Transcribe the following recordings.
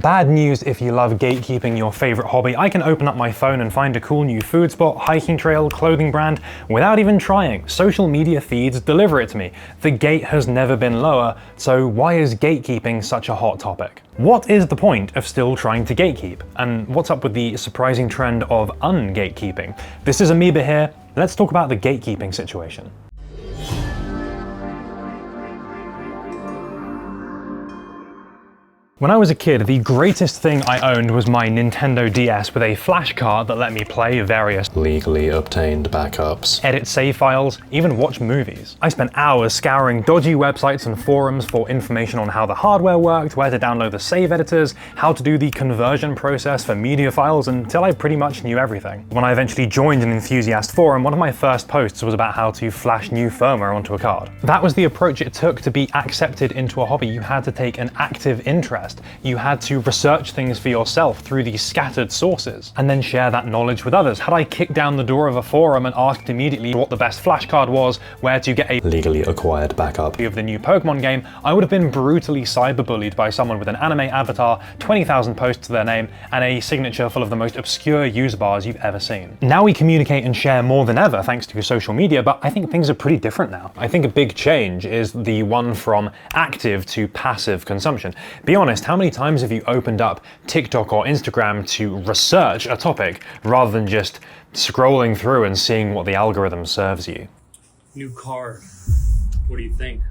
Bad news if you love gatekeeping your favorite hobby. I can open up my phone and find a cool new food spot, hiking trail, clothing brand without even trying. Social media feeds deliver it to me. The gate has never been lower, so why is gatekeeping such a hot topic? What is the point of still trying to gatekeep? And what's up with the surprising trend of ungatekeeping? This is Amoeba here. Let's talk about the gatekeeping situation. When I was a kid, the greatest thing I owned was my Nintendo DS with a flash card that let me play various legally obtained backups, edit save files, even watch movies. I spent hours scouring dodgy websites and forums for information on how the hardware worked, where to download the save editors, how to do the conversion process for media files, until I pretty much knew everything. When I eventually joined an enthusiast forum, one of my first posts was about how to flash new firmware onto a card. That was the approach it took to be accepted into a hobby. You had to take an active interest. You had to research things for yourself through these scattered sources, and then share that knowledge with others. Had I kicked down the door of a forum and asked immediately what the best flashcard was, where to get a legally acquired backup of the new Pokemon game, I would have been brutally cyberbullied by someone with an anime avatar, 20,000 posts to their name, and a signature full of the most obscure user bars you've ever seen. Now we communicate and share more than ever thanks to social media, but I think things are pretty different now. I think a big change is the one from active to passive consumption. Be honest, how many times have you opened up TikTok or Instagram to research a topic rather than just scrolling through and seeing what the algorithm serves you? New card. What do you think?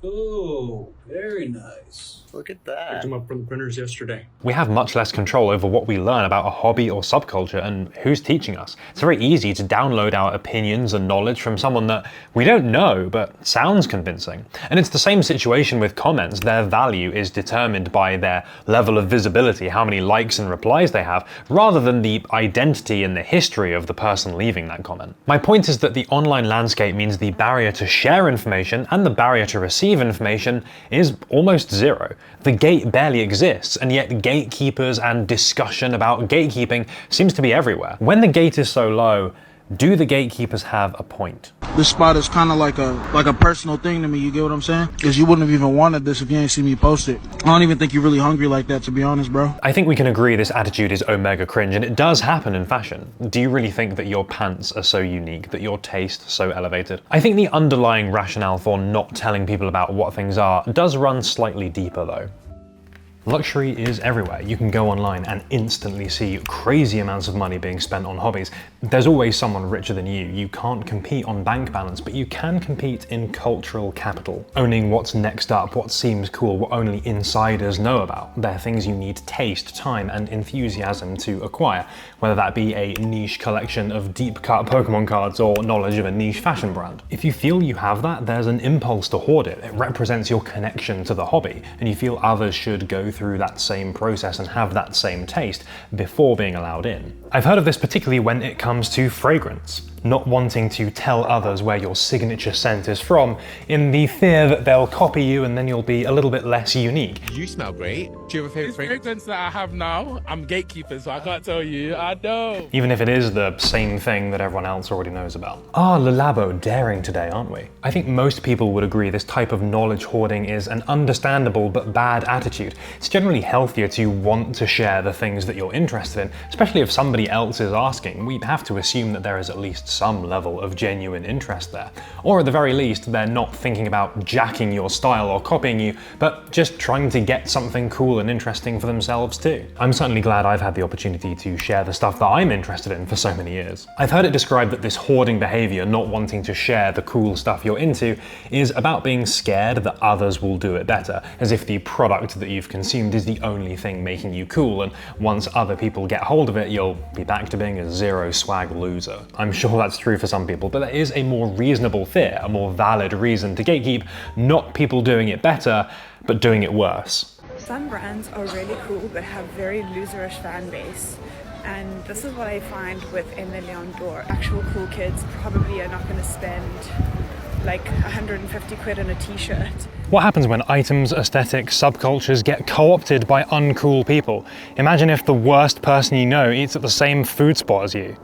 Oh, very nice. Look at that. Picked them up from the printers yesterday. We have much less control over what we learn about a hobby or subculture and who's teaching us. It's very easy to download our opinions and knowledge from someone that we don't know but sounds convincing. And it's the same situation with comments. Their value is determined by their level of visibility, how many likes and replies they have, rather than the identity and the history of the person leaving that comment. My point is that the online landscape means the barrier to share information and the barrier to receive information is almost zero. The gate barely exists, and yet gatekeepers and discussion about gatekeeping seems to be everywhere. When the gate is so low, do the gatekeepers have a point? This spot is kind of like a personal thing to me, you get what I'm saying? Because you wouldn't have even wanted this if you ain't seen me post it. I don't even think you're really hungry like that, to be honest, bro. I think we can agree this attitude is omega cringe, and it does happen in fashion. Do you really think that your pants are so unique, that your taste so elevated? I think the underlying rationale for not telling people about what things are does run slightly deeper though. Luxury is everywhere. You can go online and instantly see crazy amounts of money being spent on hobbies. There's always someone richer than you. You can't compete on bank balance, but you can compete in cultural capital. Owning what's next up, what seems cool, what only insiders know about. They're things you need taste, time, and enthusiasm to acquire, whether that be a niche collection of deep-cut Pokemon cards or knowledge of a niche fashion brand. If you feel you have that, there's an impulse to hoard it. It represents your connection to the hobby, and you feel others should go through that same process and have that same taste before being allowed in. I've heard of this particularly when it comes to fragrance. Not wanting to tell others where your signature scent is from in the fear that they'll copy you and then you'll be a little bit less unique. You smell great. Do you have a favorite fragrance that I have now? I'm gatekeeper, so I can't tell you. I know. Even if it is the same thing that everyone else already knows about. Ah, Le Labo daring today, aren't we? I think most people would agree this type of knowledge hoarding is an understandable but bad attitude. It's generally healthier to want to share the things that you're interested in, especially if somebody else is asking. We have to assume that there is at least some level of genuine interest there. Or at the very least, they're not thinking about jacking your style or copying you, but just trying to get something cool and interesting for themselves too. I'm certainly glad I've had the opportunity to share the stuff that I'm interested in for so many years. I've heard it described that this hoarding behavior, not wanting to share the cool stuff you're into, is about being scared that others will do it better, as if the product that you've consumed is the only thing making you cool, and once other people get hold of it, you'll be back to being a zero swag loser. I'm sure that's true for some people, but there is a more reasonable fear, a more valid reason to gatekeep, not people doing it better, but doing it worse. Some brands are really cool but have very loserish fan base, and this is what I find with Emily on Door. Actual cool kids probably are not going to spend like 150 quid on a t-shirt. What happens when items, aesthetics, subcultures get co-opted by uncool people? Imagine if the worst person you know eats at the same food spot as you.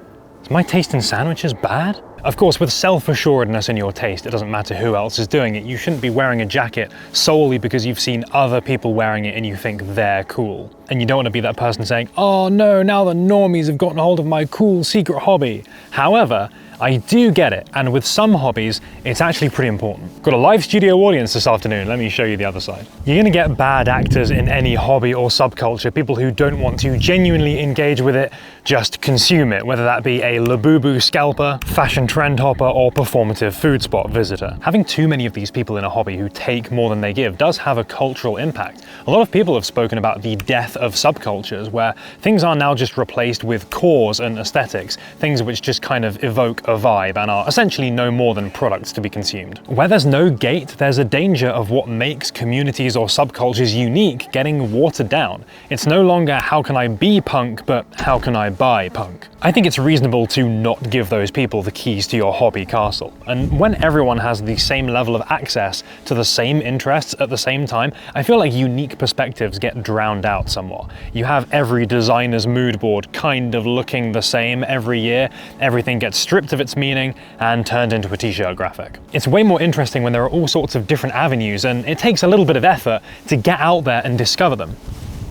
Is my taste in sandwiches bad? Of course, with self-assuredness in your taste, it doesn't matter who else is doing it. You shouldn't be wearing a jacket solely because you've seen other people wearing it and you think they're cool. And you don't want to be that person saying, oh no, now the normies have gotten hold of my cool secret hobby. However, I do get it, and with some hobbies, it's actually pretty important. Got a live studio audience this afternoon, let me show you the other side. You're gonna get bad actors in any hobby or subculture, people who don't want to genuinely engage with it, just consume it, whether that be a Labubu scalper, fashion trend hopper, or performative food spot visitor. Having too many of these people in a hobby who take more than they give does have a cultural impact. A lot of people have spoken about the death of subcultures, where things are now just replaced with cores and aesthetics, things which just kind of evoke a vibe and are essentially no more than products to be consumed. Where there's no gate, there's a danger of what makes communities or subcultures unique getting watered down. It's no longer how can I be punk, but how can I buy punk. I think it's reasonable to not give those people the keys to your hobby castle. And when everyone has the same level of access to the same interests at the same time, I feel like unique perspectives get drowned out somewhat. You have every designer's mood board kind of looking the same every year, everything gets stripped of its meaning and turned into a t-shirt graphic. It's way more interesting when there are all sorts of different avenues, and it takes a little bit of effort to get out there and discover them.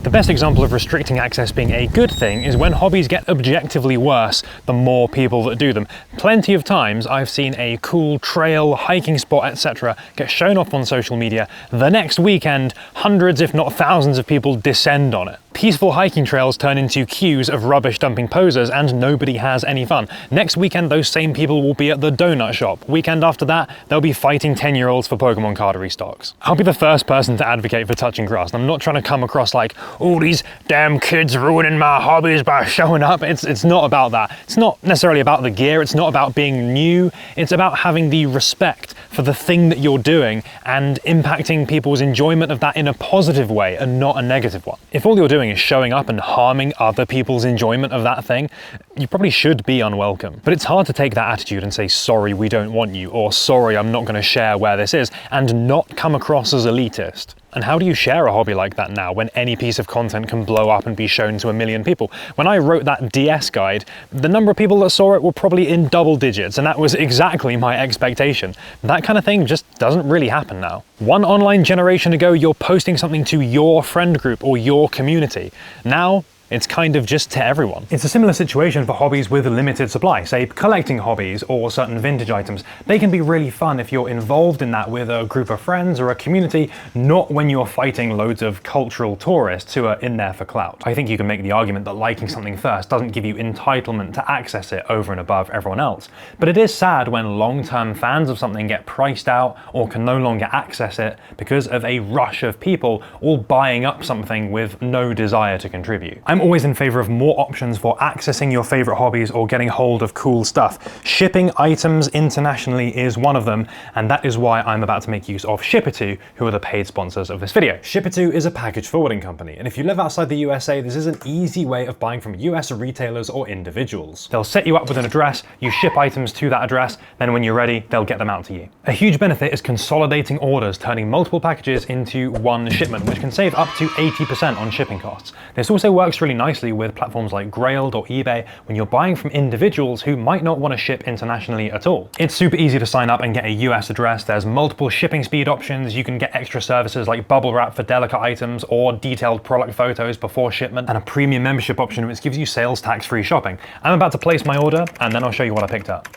The best example of restricting access being a good thing is when hobbies get objectively worse the more people that do them. Plenty of times I've seen a cool trail, hiking spot, etc. get shown off on social media. The next weekend, hundreds if not thousands of people descend on it. Peaceful hiking trails turn into queues of rubbish dumping posers and nobody has any fun. Next weekend, those same people will be at the donut shop. Weekend after that, they'll be fighting 10-year-olds for Pokemon card restocks. I'll be the first person to advocate for touching grass, and I'm not trying to come across like, oh, these damn kids ruining my hobbies by showing up. It's not about that. It's not necessarily about the gear, it's not about being new, it's about having the respect for the thing that you're doing and impacting people's enjoyment of that in a positive way and not a negative one. If all you're doing is showing up and harming other people's enjoyment of that thing, you probably should be unwelcome. But it's hard to take that attitude and say, sorry, we don't want you, or sorry, I'm not going to share where this is, and not come across as elitist. And how do you share a hobby like that now when any piece of content can blow up and be shown to 1 million people? When I wrote that DS guide, the number of people that saw it were probably in double digits, and that was exactly my expectation. That kind of thing just doesn't really happen now. One online generation ago, you're posting something to your friend group or your community. Now, it's kind of just to everyone. It's a similar situation for hobbies with a limited supply, say collecting hobbies or certain vintage items. They can be really fun if you're involved in that with a group of friends or a community, not when you're fighting loads of cultural tourists who are in there for clout. I think you can make the argument that liking something first doesn't give you entitlement to access it over and above everyone else. But it is sad when long-term fans of something get priced out or can no longer access it because of a rush of people all buying up something with no desire to contribute. I'm always in favor of more options for accessing your favorite hobbies or getting hold of cool stuff. Shipping items internationally is one of them, and that is why I'm about to make use of Shippetu, who are the paid sponsors of this video. Shippetu is a package forwarding company, and if you live outside the USA, this is an easy way of buying from US retailers or individuals. They'll set you up with an address, you ship items to that address, then when you're ready, they'll get them out to you. A huge benefit is consolidating orders, turning multiple packages into one shipment, which can save up to 80% on shipping costs. This also works really nicely with platforms like Grailed or eBay when you're buying from individuals who might not want to ship internationally at all. It's super easy to sign up and get a US address. There's multiple shipping speed options. You can get extra services like bubble wrap for delicate items or detailed product photos before shipment, and a premium membership option which gives you sales tax-free shopping. I'm about to place my order and then I'll show you what I picked up.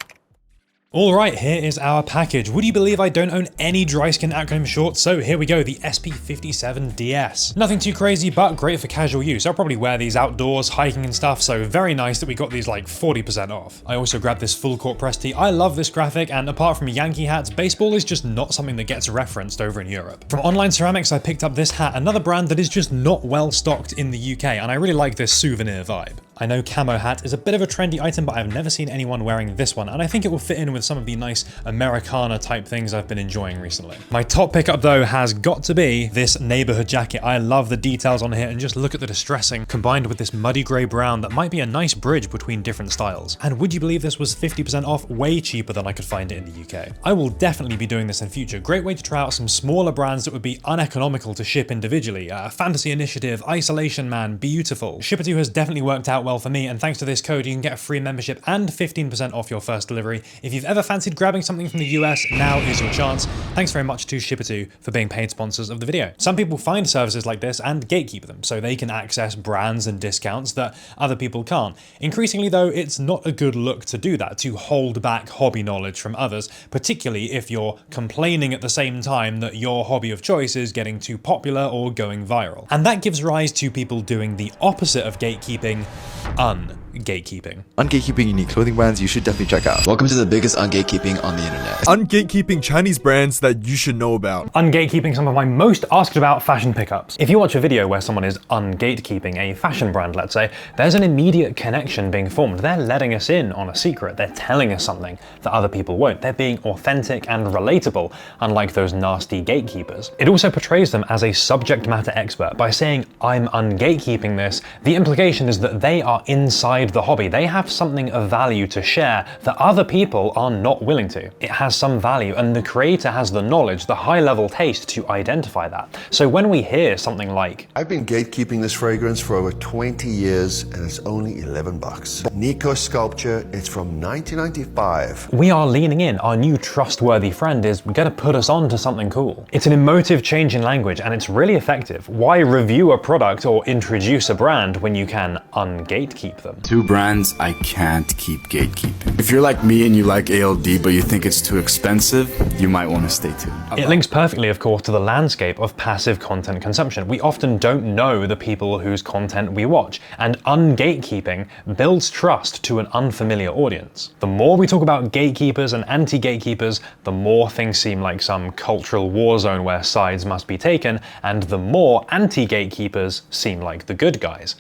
Alright, here is our package. Would you believe I don't own any dry skin acronym shorts? So here we go, the SP57DS. Nothing too crazy, but great for casual use. I'll probably wear these outdoors, hiking and stuff, so very nice that we got these like 40% off. I also grabbed this full court press tee. I love this graphic, and apart from Yankee hats, baseball is just not something that gets referenced over in Europe. From Online Ceramics, I picked up this hat, another brand that is just not well stocked in the UK, and I really like this souvenir vibe. I know camo hat is a bit of a trendy item, but I've never seen anyone wearing this one, and I think it will fit in with some of the nice Americana type things I've been enjoying recently. My top pickup though has got to be this neighborhood jacket. I love the details on here, and just look at the distressing combined with this muddy grey brown that might be a nice bridge between different styles. And would you believe this was 50% off, way cheaper than I could find it in the UK. I will definitely be doing this in future. Great way to try out some smaller brands that would be uneconomical to ship individually. Fantasy Initiative, Isolation Man, Beautiful. Shippetu has definitely worked out well well for me, and thanks to this code you can get a free membership and 15% off your first delivery. If you've ever fancied grabbing something from the US, now is your chance. Thanks very much to Shippetu for being paid sponsors of the video. Some people find services like this and gatekeep them, so they can access brands and discounts that other people can't. Increasingly though, it's not a good look to do that, to hold back hobby knowledge from others, particularly if you're complaining at the same time that your hobby of choice is getting too popular or going viral. And that gives rise to people doing the opposite of gatekeeping, ungatekeeping. Ungatekeeping unique clothing brands you should definitely check out. Welcome to the biggest ungatekeeping on the internet. Ungatekeeping Chinese brands that you should know about. Ungatekeeping some of my most asked about fashion pickups. If you watch a video where someone is ungatekeeping a fashion brand, let's say, there's an immediate connection being formed. They're letting us in on a secret. They're telling us something that other people won't. They're being authentic and relatable, unlike those nasty gatekeepers. It also portrays them as a subject matter expert. By saying, I'm ungatekeeping this, the implication is that they are inside the hobby. They have something of value to share that other people are not willing to. It has some value, and the creator has the knowledge, the high-level taste to identify that. So when we hear something like, I've been gatekeeping this fragrance for over 20 years and it's only $11. Nico Sculpture, it's from 1995. we are leaning in. Our new trustworthy friend is gonna put us on to something cool. It's an emotive change in language, and it's really effective. Why review a product or introduce a brand when you can ungatekeep them? Two brands I can't keep gatekeeping. If you're like me and you like ALD but you think it's too expensive, you might want to stay tuned. It links perfectly, of course, to the landscape of passive content consumption. We often don't know the people whose content we watch, and ungatekeeping builds trust to an unfamiliar audience. The more we talk about gatekeepers and anti-gatekeepers, the more things seem like some cultural war zone where sides must be taken, and the more anti-gatekeepers seem like the good guys.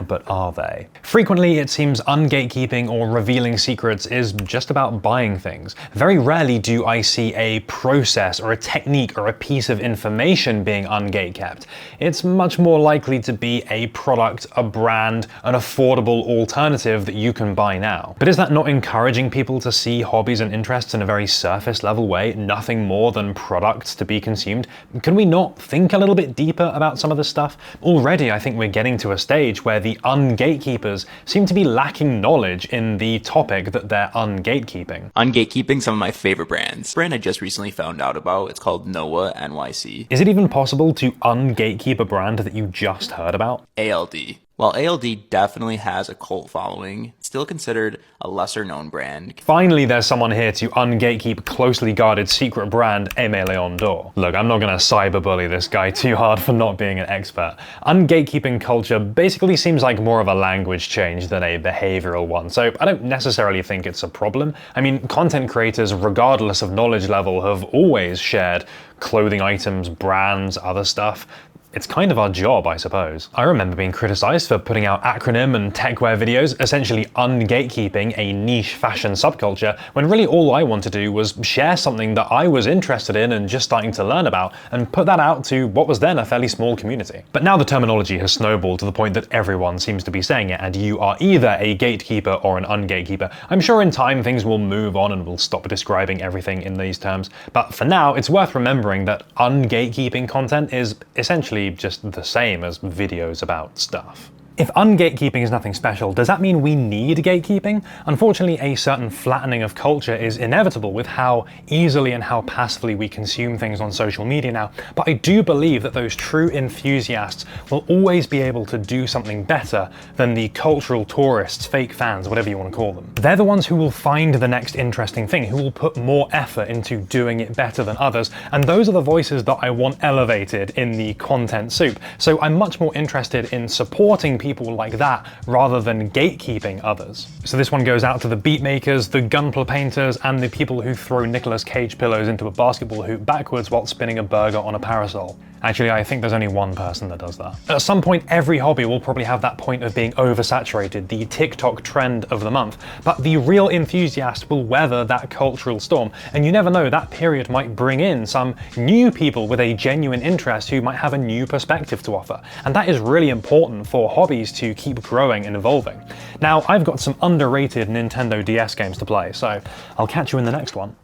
But are they? Frequently, it seems ungatekeeping or revealing secrets is just about buying things. Very rarely do I see a process or a technique or a piece of information being ungatekept. It's much more likely to be a product, a brand, an affordable alternative that you can buy now. But is that not encouraging people to see hobbies and interests in a very surface level way, nothing more than products to be consumed? Can we not think a little bit deeper about some of this stuff? Already, I think we're getting to a stage where the ungatekeepers seem to be lacking knowledge in the topic that they're ungatekeeping. Ungatekeeping some of my favorite brands. A brand I just recently found out about, it's called Noah NYC. Is it even possible to ungatekeep a brand that you just heard about? ALD. While ALD definitely has a cult following, it's still considered a lesser known brand. Finally, there's someone here to ungatekeep closely guarded secret brand Aimé Leon d'Or. Look, I'm not gonna cyberbully this guy too hard for not being an expert. Ungatekeeping culture basically seems like more of a language change than a behavioral one, so I don't necessarily think it's a problem. I mean, content creators, regardless of knowledge level, have always shared clothing items, brands, other stuff. It's kind of our job, I suppose. I remember being criticized for putting out acronym and techwear videos, essentially ungatekeeping a niche fashion subculture, when really all I wanted to do was share something that I was interested in and just starting to learn about, and put that out to what was then a fairly small community. But now the terminology has snowballed to the point that everyone seems to be saying it, and you are either a gatekeeper or an ungatekeeper. I'm sure in time things will move on and we'll stop describing everything in these terms, but for now it's worth remembering that ungatekeeping content is essentially just the same as videos about stuff. If ungatekeeping is nothing special, does that mean we need gatekeeping? Unfortunately, a certain flattening of culture is inevitable with how easily and how passively we consume things on social media now, but I do believe that those true enthusiasts will always be able to do something better than the cultural tourists, fake fans, whatever you want to call them. They're the ones who will find the next interesting thing, who will put more effort into doing it better than others, and those are the voices that I want elevated in the content soup. So I'm much more interested in supporting people like that rather than gatekeeping others. So this one goes out to the beat makers, the gunpla painters, and the people who throw Nicolas Cage pillows into a basketball hoop backwards while spinning a burger on a parasol. Actually, I think there's only one person that does that. At some point, every hobby will probably have that point of being oversaturated, the TikTok trend of the month, but the real enthusiast will weather that cultural storm, and you never know, that period might bring in some new people with a genuine interest who might have a new perspective to offer, and that is really important for hobbies to keep growing and evolving. Now, I've got some underrated Nintendo DS games to play, so I'll catch you in the next one.